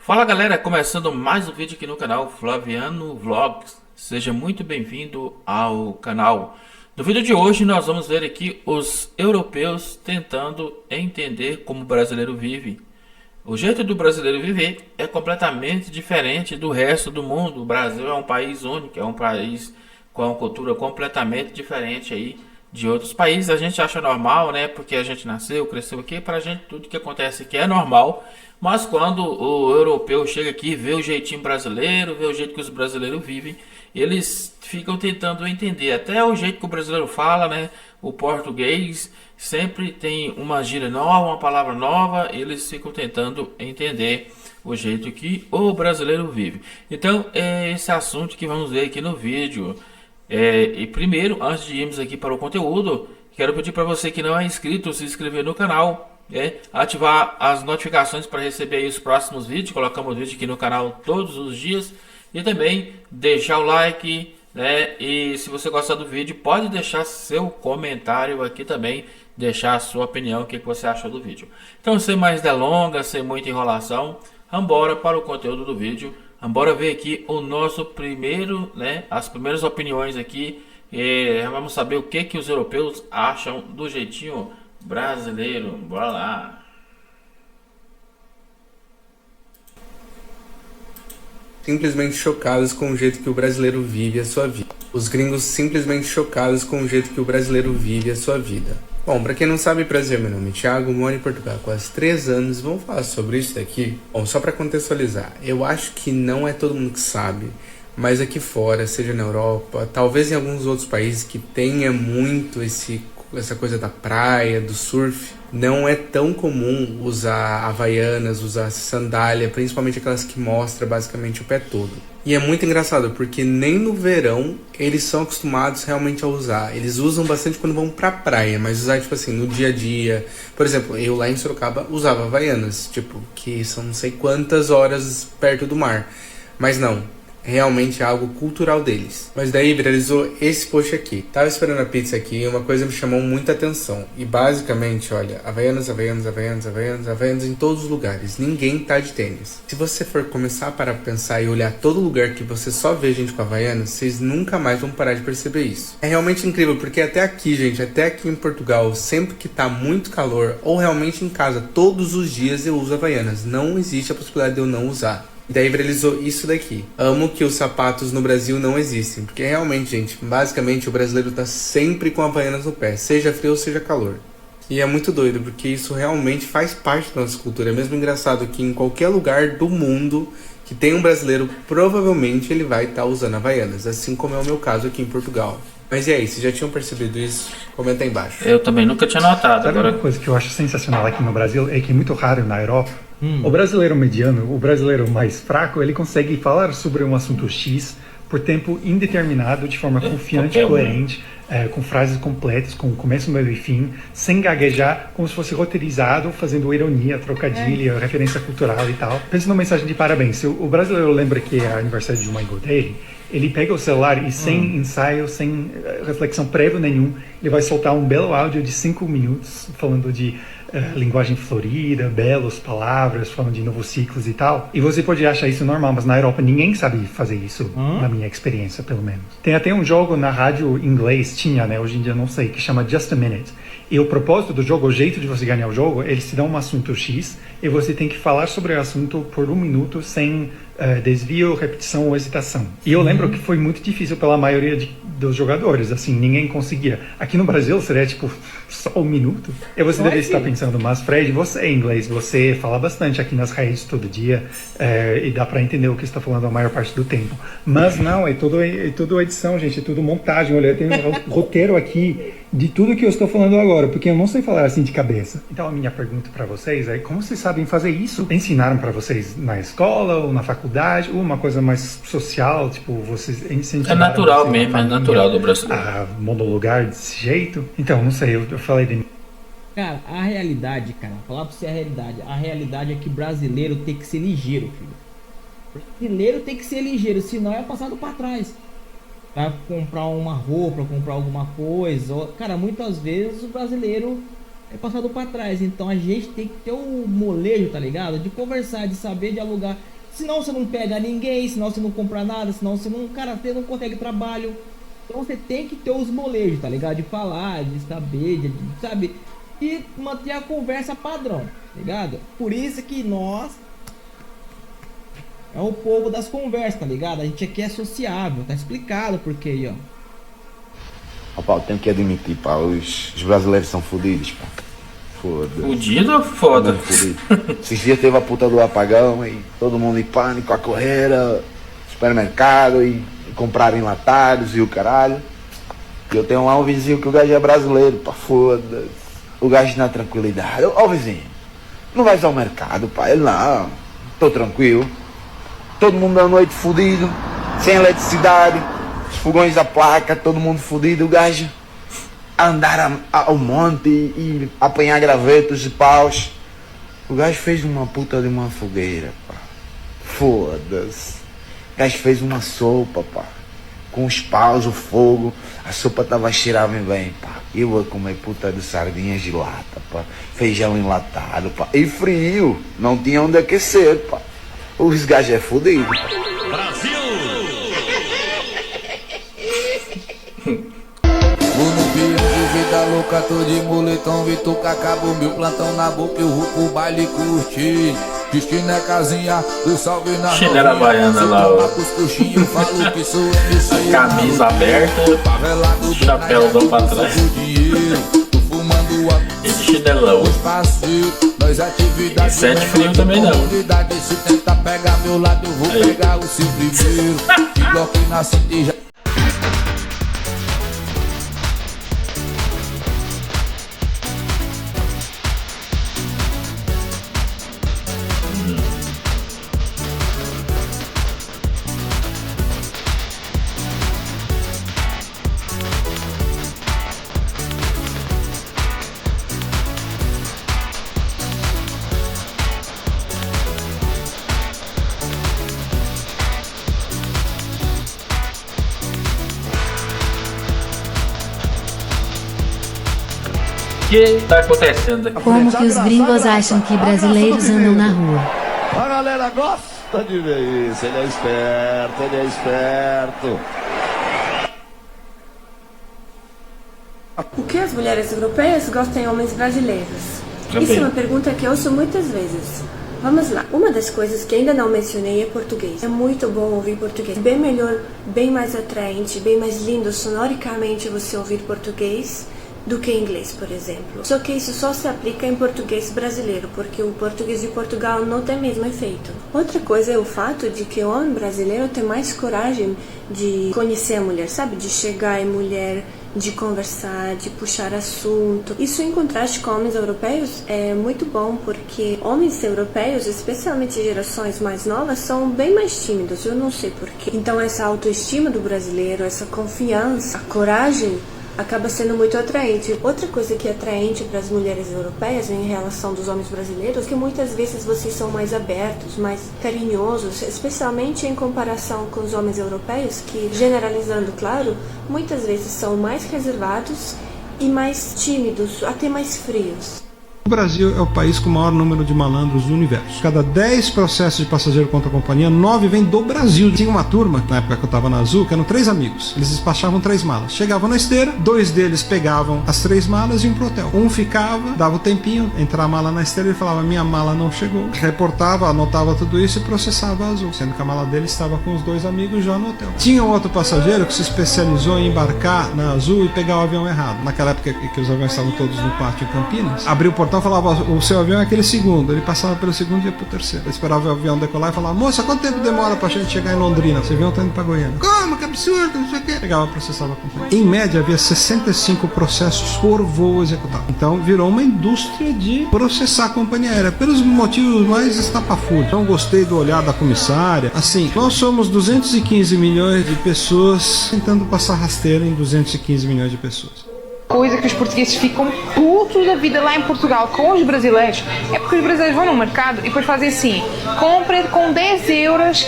Fala galera, começando mais um vídeo aqui no canal Flaviano Vlogs. Seja muito bem-vindo ao canal. No vídeo de hoje nós vamos ver aqui os europeus tentando entender como o brasileiro vive. O jeito do brasileiro viver é completamente diferente do resto do mundo. O Brasil é um país único, é um país com uma cultura completamente diferente aí de outros países. A gente acha normal, né? Porque a gente nasceu, cresceu aqui, para a gente tudo que acontece aqui é normal. Mas quando o europeu chega aqui, vê o jeitinho brasileiro, vê o jeito que os brasileiros vivem, eles ficam tentando entender. Até o jeito que o brasileiro fala, né? O português sempre tem uma gíria nova, uma palavra nova, eles ficam tentando entender o jeito que o brasileiro vive. Então é esse assunto que vamos ver aqui no vídeo. E primeiro, antes de irmos aqui para o conteúdo, quero pedir para você que não é inscrito, se inscrever no canal, ativar as notificações para receber aí os próximos vídeos. Colocamos vídeo aqui no canal todos os dias. E também deixar o like, né? E se você gostar do vídeo, pode deixar seu comentário aqui também, deixar a sua opinião, o que você achou do vídeo. Então, sem mais delongas, sem muita enrolação, vamos para o conteúdo do vídeo. Vamos ver aqui o nosso primeiro, né? As primeiras opiniões aqui. Vamos saber o que os europeus acham do jeitinho brasileiro. Bora lá. Simplesmente chocados com o jeito que o brasileiro vive a sua vida. Os gringos simplesmente chocados com o jeito que o brasileiro vive a sua vida. Bom, pra quem não sabe, prazer, meu nome é Thiago, moro em Portugal há quase 3 anos. Vamos falar sobre isso daqui? Bom, só pra contextualizar, eu acho que não é todo mundo que sabe, mas aqui fora, seja na Europa, talvez em alguns outros países que tenha muito essa coisa da praia, do surf, não é tão comum usar havaianas, usar sandália, principalmente aquelas que mostram basicamente o pé todo. E é muito engraçado, porque nem no verão eles são acostumados realmente a usar. Eles usam bastante quando vão pra praia, mas usar, tipo assim, no dia a dia. Por exemplo, eu lá em Sorocaba usava havaianas, tipo, que são não sei quantas horas perto do mar. Mas não, realmente é algo cultural deles. Mas daí viralizou esse post aqui. Tava esperando a pizza aqui e uma coisa me chamou muita atenção. E basicamente, olha, havaianas, havaianas, havaianas, havaianas, havaianas em todos os lugares. Ninguém tá de tênis. Se você for começar para pensar e olhar todo lugar que você só vê gente com havaianas, vocês nunca mais vão parar de perceber isso. É realmente incrível, porque até aqui, gente, até aqui em Portugal, sempre que tá muito calor, ou realmente em casa, todos os dias eu uso havaianas. Não existe a possibilidade de eu não usar. E daí viralizou isso daqui. Amo que os sapatos no Brasil não existem. Porque realmente, gente, basicamente o brasileiro tá sempre com havaianas no pé. Seja frio ou seja calor. E é muito doido, porque isso realmente faz parte da nossa cultura. É mesmo engraçado que em qualquer lugar do mundo que tem um brasileiro, provavelmente ele vai estar usando havaianas. Assim como é o meu caso aqui em Portugal. Mas e aí, vocês já tinham percebido isso? Comenta aí embaixo. Eu também nunca tinha notado. Sabe Agora, uma coisa que eu acho sensacional aqui no Brasil é que é muito raro na Europa. O brasileiro mediano, o brasileiro mais fraco, ele consegue falar sobre um assunto X por tempo indeterminado, de forma confiante e coerente, com frases completas, com começo, meio e fim, sem gaguejar, como se fosse roteirizado, fazendo ironia, trocadilho, referência cultural e tal. Pensa numa mensagem de parabéns. Se o brasileiro lembra que é aniversário de uma amigo dele, ele pega o celular e sem ensaio, sem reflexão prévia nenhum, ele vai soltar um belo áudio de 5 minutos falando de linguagem florida, belas palavras, falando de novos ciclos e tal. E você pode achar isso normal, mas na Europa ninguém sabe fazer isso, na minha experiência, pelo menos. Tem até um jogo na rádio inglês, tinha, né, hoje em dia não sei, que chama Just a Minute. E o propósito do jogo, o jeito de você ganhar o jogo, eles te dão um assunto X e você tem que falar sobre o assunto por 1 minuto sem desvio, repetição ou hesitação. E eu lembro que foi muito difícil pela maioria dos jogadores, assim, ninguém conseguia. Aqui no Brasil seria tipo só 1 minuto. E você deve estar pensando, mas Fred, você é inglês, você fala bastante aqui nas redes todo dia e dá para entender o que você está falando a maior parte do tempo. Mas não, é tudo edição, gente, é tudo montagem. Olha, eu tenho um roteiro aqui de tudo que eu estou falando agora, porque eu não sei falar assim de cabeça. Então a minha pergunta para vocês é, como vocês sabem fazer isso? Ensinaram para vocês na escola ou na faculdade, ou uma coisa mais social, tipo, vocês incentivaram... é natural mesmo, é natural do brasileiro. A monologar desse jeito? Então, não sei, eu falei de... Cara, a realidade, cara, falar pra você a realidade é que brasileiro tem que ser ligeiro, filho. Brasileiro tem que ser ligeiro, senão é passado pra trás. Pra comprar uma roupa, comprar alguma coisa. Cara, muitas vezes o brasileiro é passado pra trás. Então a gente tem que ter o molejo, tá ligado? De conversar, de saber dialogar. Senão você não pega ninguém, senão você não compra nada, senão você não, cara, você não consegue trabalho. Então você tem que ter os molejos, tá ligado? De falar, de saber, sabe? E manter a conversa padrão, tá ligado? Por isso que nós é o povo das conversas, tá ligado? A gente aqui é sociável, tá explicado por quê aí, ó. Opa, eu tenho que admitir, pá, os brasileiros são fodidos, pá. Foda-se. Fudido ou foda? Esses dias teve a puta do apagão e todo mundo em pânico, a correr, supermercado e comprar enlatados e o caralho. E eu tenho lá um vizinho que o gajo é brasileiro, pá, foda-se. O gajo na tranquilidade. Ó vizinho, não vais ao mercado, pá? Ele não, tô tranquilo. Todo mundo à noite fudido, sem eletricidade, os fogões da placa, todo mundo fudido, o gajo andar ao monte e apanhar gravetos e paus. O gajo fez uma puta de uma fogueira, pá. Foda-se. O gajo fez uma sopa, pá. Com os paus, o fogo. A sopa tava a cheirar bem, pá. Eu a comer puta de sardinhas de lata, pá. Feijão enlatado, pá. E frio. Não tinha onde aquecer, pá. Os gajos é fodido, pá. Vida louca, tô de moletom, Vituca, acabou meu plantão na boca, eu vou pro baile curtir. Diz que não é casinha, do salve na Chinela baiana lá, ó. Camisa aberta, chapéuzão pra trás. Esse chinelão. E sete frio também não. Se tentar pegar meu lado, eu vou pegar o seu primeiro. Que bloco na cinta. O que tá acontecendo aqui? Como que os gringos acham que brasileiros andam na rua? A galera gosta de ver isso, ele é esperto, ele é esperto. Por que as mulheres europeias gostam de homens brasileiros? Isso é uma pergunta que eu ouço muitas vezes. Vamos lá. Uma das coisas que ainda não mencionei é português. É muito bom ouvir português. Bem melhor, bem mais atraente, bem mais lindo sonoricamente você ouvir português do que inglês, por exemplo. Só que isso só se aplica em português brasileiro, porque o português de Portugal não tem o mesmo efeito. Outra coisa é o fato de que o homem brasileiro tem mais coragem de conhecer a mulher, sabe? De chegar em mulher, de conversar, de puxar assunto. Isso em contraste com homens europeus é muito bom, porque homens europeus, especialmente gerações mais novas, são bem mais tímidos, eu não sei porquê. Então essa autoestima do brasileiro, essa confiança, a coragem acaba sendo muito atraente. Outra coisa que é atraente para as mulheres europeias em relação dos homens brasileiros é que muitas vezes vocês são mais abertos, mais carinhosos, especialmente em comparação com os homens europeus, que, generalizando, claro, muitas vezes são mais reservados e mais tímidos, até mais frios. O Brasil é o país com o maior número de malandros do universo. Cada 10 processos de passageiro contra a companhia, 9 vêm do Brasil. Tinha uma turma, na época que eu estava na Azul, que eram 3 amigos. Eles despachavam 3 malas. Chegavam na esteira, 2 deles pegavam as 3 malas e iam pro hotel. Um ficava, dava o tempinho, entrava a mala na esteira e falava, minha mala não chegou. Reportava, anotava tudo isso e processava a Azul, sendo que a mala dele estava com os 2 amigos já no hotel. Tinha um outro passageiro que se especializou em embarcar na Azul e pegar o avião errado. Naquela época que os aviões estavam todos no pátio em Campinas, abriu o portão e falava, o seu avião é aquele segundo. Ele passava pelo segundo e ia pro terceiro. Ele esperava o avião decolar e falava, moça, quanto tempo demora pra gente chegar em Londrina? Esse avião tá indo pra Goiânia. Como? Que absurdo, não sei o quê. Pegava, processava a companhia. Em média, havia 65 processos por voo executado. Então, virou uma indústria de processar a companhia aérea, pelos motivos mais estapafúrdios. Não gostei do olhar da comissária. Assim, nós somos 215 milhões de pessoas tentando passar rasteira em 215 milhões de pessoas. Coisa que os portugueses ficam putos da vida lá em Portugal com os brasileiros é porque os brasileiros vão no mercado e depois fazem assim: compra com 10 euros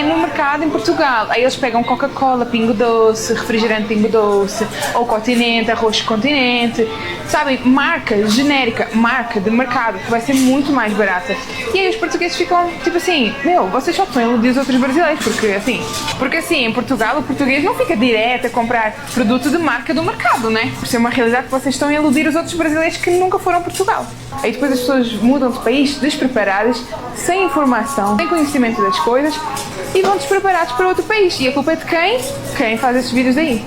no mercado em Portugal. Aí eles pegam Coca-Cola, Pingo Doce, refrigerante Pingo Doce, ou Continente, arroz Continente, sabem? Marca genérica, marca de mercado que vai ser muito mais barata. E aí os portugueses ficam tipo assim: meu, vocês só estão a iludir os outros brasileiros, porque assim em Portugal o português não fica direto a comprar produto de marca do mercado, né? Por ser uma realidade que vocês estão a iludir os outros brasileiros que nunca foram a Portugal. Aí depois as pessoas mudam de país despreparadas, sem informação, sem conhecimento das coisas e vão despreparados para outro país. E a culpa é de quem? Quem faz esses vídeos aí.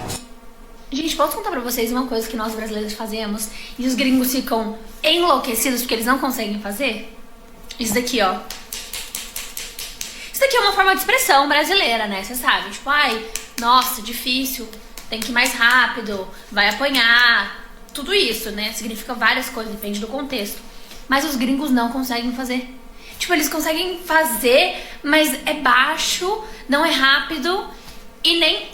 Gente, posso contar pra vocês uma coisa que nós brasileiros fazemos e os gringos ficam enlouquecidos porque eles não conseguem fazer? Isso daqui, ó. Isso daqui é uma forma de expressão brasileira, né? Você sabe, tipo, ai, nossa, difícil, tem que ir mais rápido, vai apanhar, tudo isso, né? Significa várias coisas, depende do contexto. Mas os gringos não conseguem fazer. Tipo, eles conseguem fazer, mas é baixo, não é rápido e nem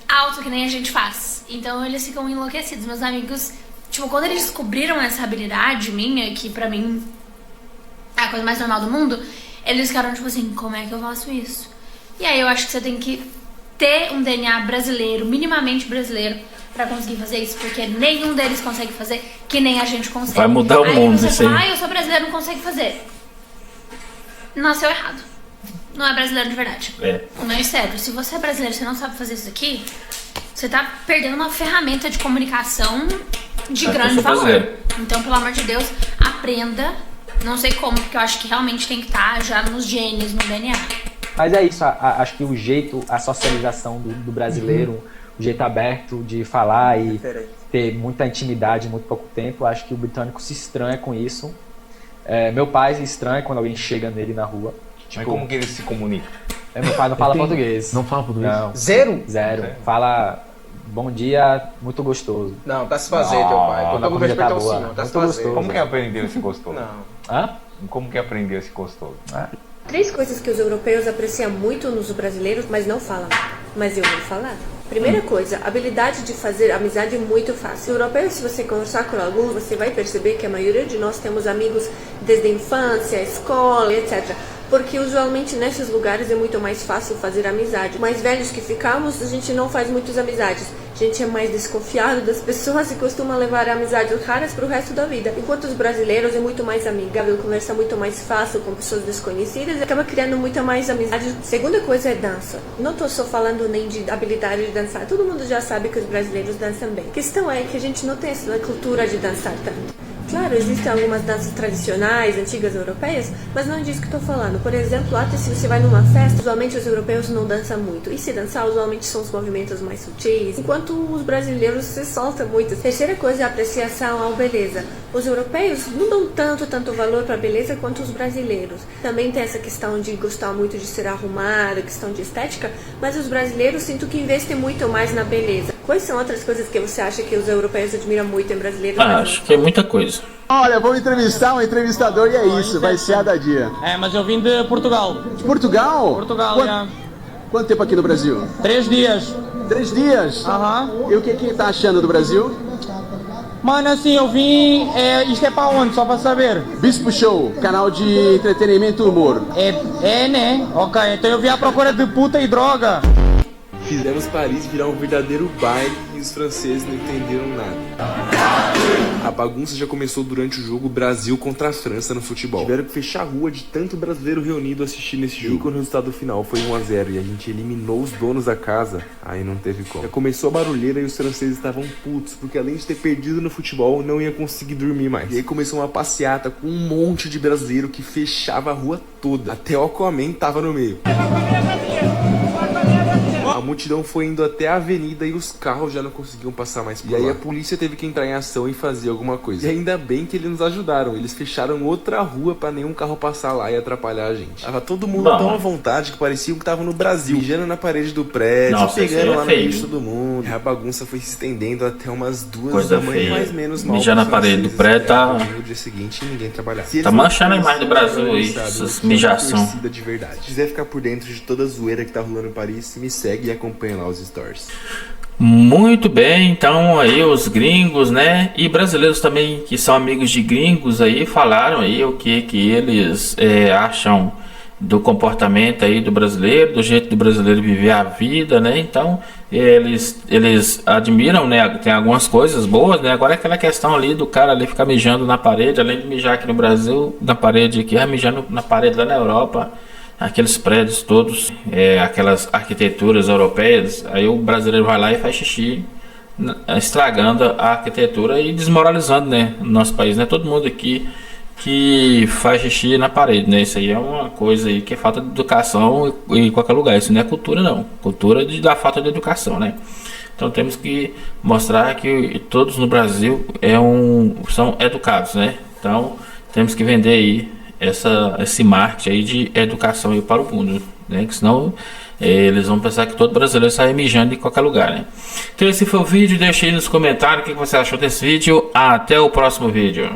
alto, que nem a gente faz. Então eles ficam enlouquecidos. Meus amigos, tipo, quando eles descobriram essa habilidade minha, que pra mim é a coisa mais normal do mundo, eles ficaram tipo assim, como é que eu faço isso? E aí eu acho que você tem que ter um DNA brasileiro, minimamente brasileiro, pra conseguir fazer isso, porque nenhum deles consegue fazer, que nem a gente consegue. Vai mudar o mundo, você isso aí. fala, eu sou brasileiro, não consegue fazer. Nasceu errado. Não é brasileiro de verdade. É. Não é sério. Se você é brasileiro e você não sabe fazer isso aqui, você tá perdendo uma ferramenta de comunicação de grande valor. Então, pelo amor de Deus, aprenda. Não sei como, porque eu acho que realmente tem que estar já nos genes, no DNA. Mas é isso, acho que o jeito, a socialização do brasileiro, o jeito aberto de falar e ter muita intimidade em muito pouco tempo, acho que o britânico se estranha com isso. Meu pai se estranha quando alguém chega nele na rua. Mas como que ele se comunica? Meu pai não fala português. Não fala português? Não. Zero? Zero. Fala bom dia, muito gostoso. Não, tá se fazer, teu pai. Quando eu converso tá com boa. tá se Muito fazer. gostoso. Como que aprendeu esse gostoso? Não. Hã? Como que aprendeu esse gostoso? 3 coisas que os europeus apreciam muito nos brasileiros, mas não falam. Mas eu vou falar. Primeira coisa, habilidade de fazer amizade muito fácil. Europeu, se você conversar com algum, você vai perceber que a maioria de nós temos amigos desde a infância, escola, etc. Porque usualmente nesses lugares é muito mais fácil fazer amizade. Mais velhos que ficamos, a gente não faz muitas amizades. A gente é mais desconfiado das pessoas e costuma levar amizades raras para o resto da vida. Enquanto os brasileiros é muito mais amigável, conversa muito mais fácil com pessoas desconhecidas e acaba criando muita mais amizade. Segunda coisa é dança. Não estou só falando nem de habilidade de dançar. Todo mundo já sabe que os brasileiros dançam bem. A questão é que a gente não tem essa cultura de dançar tanto. Claro, existem algumas danças tradicionais, antigas europeias, mas não é disso que estou falando. Por exemplo, até se você vai numa festa, usualmente os europeus não dançam muito. E se dançar, usualmente são os movimentos mais sutis, enquanto os brasileiros se soltam muito. Terceira coisa é a apreciação à beleza. Os europeus não dão tanto valor para a beleza quanto os brasileiros. Também tem essa questão de gostar muito de ser arrumado, questão de estética, mas os brasileiros sinto que investem muito mais na beleza. Quais são outras coisas que você acha que os europeus admiram muito em brasileiros? Acho que é muita coisa. Olha, vou entrevistar um entrevistador e é isso, vai ser a da dia. Mas eu vim de Portugal. De Portugal? Portugal, já. Quanto tempo aqui no Brasil? 3 dias. 3 dias? Aham. E o que tá achando do Brasil? Mano, assim, eu vim... isto é pra onde? Só pra saber. Bispo Show, canal de entretenimento e humor. Né? Ok, então eu vim à procura de puta e droga. Fizemos Paris virar um verdadeiro baile e os franceses não entenderam nada. A bagunça já começou durante o jogo Brasil contra a França no futebol. Tiveram que fechar a rua de tanto brasileiro reunido assistindo esse jogo. E quando o resultado final foi 1 a 0 e a gente eliminou os donos da casa, aí não teve como. Já começou a barulheira e os franceses estavam putos, porque além de ter perdido no futebol, não ia conseguir dormir mais. E aí começou uma passeata com um monte de brasileiro que fechava a rua toda. Até o Aquaman tava no meio. A multidão foi indo até a avenida e os carros já não conseguiam passar mais por lá. E aí a polícia teve que entrar em ação e fazer alguma coisa. E ainda bem que eles nos ajudaram. Eles fecharam outra rua pra nenhum carro passar lá e atrapalhar a gente. Tava todo mundo tão à vontade que parecia que tava no Brasil. Mijando na parede do prédio, pegando lá no meio de todo mundo. E a bagunça foi se estendendo até umas 2 da manhã. Mais menos mal. Mijar na parede do prédio tá... No dia seguinte ninguém trabalhava. Tá manchando a imagem do Brasil aí, essas mijação. De verdade. Se quiser ficar por dentro de toda a zoeira que tá rolando em Paris, me segue e acompanha lá os stories. Muito bem, então aí os gringos, né, e brasileiros também que são amigos de gringos aí falaram aí o que eles acham do comportamento aí do brasileiro, do jeito do brasileiro viver a vida, né? Então eles admiram, né? Tem algumas coisas boas, né? Agora é aquela questão ali do cara ali ficar mijando na parede, além de mijar aqui no Brasil, na parede aqui, mijando na parede lá na Europa. Aqueles prédios todos, aquelas arquiteturas europeias, aí o brasileiro vai lá e faz xixi, estragando a arquitetura e desmoralizando, né, o nosso país, né? Todo mundo aqui que faz xixi na parede, né? Isso aí é uma coisa aí que é falta de educação em qualquer lugar. Isso não é cultura, não. Cultura da falta de educação, né? Então temos que mostrar que todos no Brasil são educados, né? Então temos que vender aí esse marketing aí de educação aí para o mundo, né? Que senão eles vão pensar que todo brasileiro sai mijando em qualquer lugar, né? Então esse foi o vídeo, deixa aí nos comentários o que você achou desse vídeo. Até o próximo vídeo.